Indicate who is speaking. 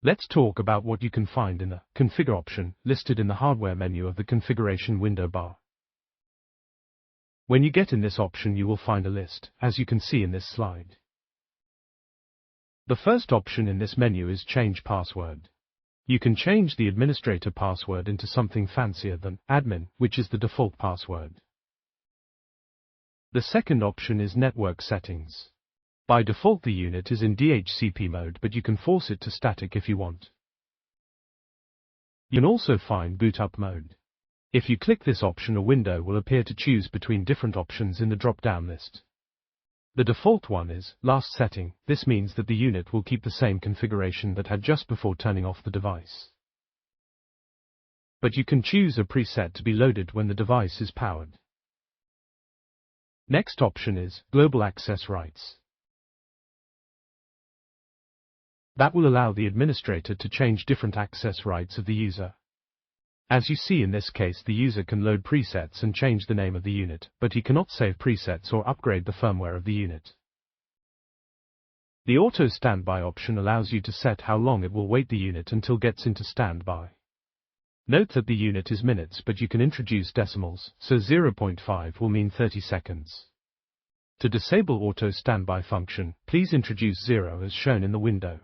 Speaker 1: Let's talk about what you can find in the Configure option listed in the hardware menu of the configuration window bar. When you get in this option, you will find a list, as you can see in this slide. The first option in this menu is Change Password. You can change the administrator password into something fancier than admin, which is the default password. The second option is Network Settings. By default the unit is in DHCP mode, but you can force it to static if you want. You can also find Boot Up mode. If you click this option, a window will appear to choose between different options in the drop-down list. The default one is Last Setting. This means that the unit will keep the same configuration that had just before turning off the device. But you can choose a preset to be loaded when the device is powered. Next option is Global Access Rights. That will allow the administrator to change different access rights of the user. As you see in this case, the user can load presets and change the name of the unit, but he cannot save presets or upgrade the firmware of the unit. The Auto Standby option allows you to set how long it will wait the unit until gets into standby. Note that the unit is minutes, but you can introduce decimals, so 0.5 will mean 30 seconds. To disable Auto Standby function, please introduce 0 as shown in the window.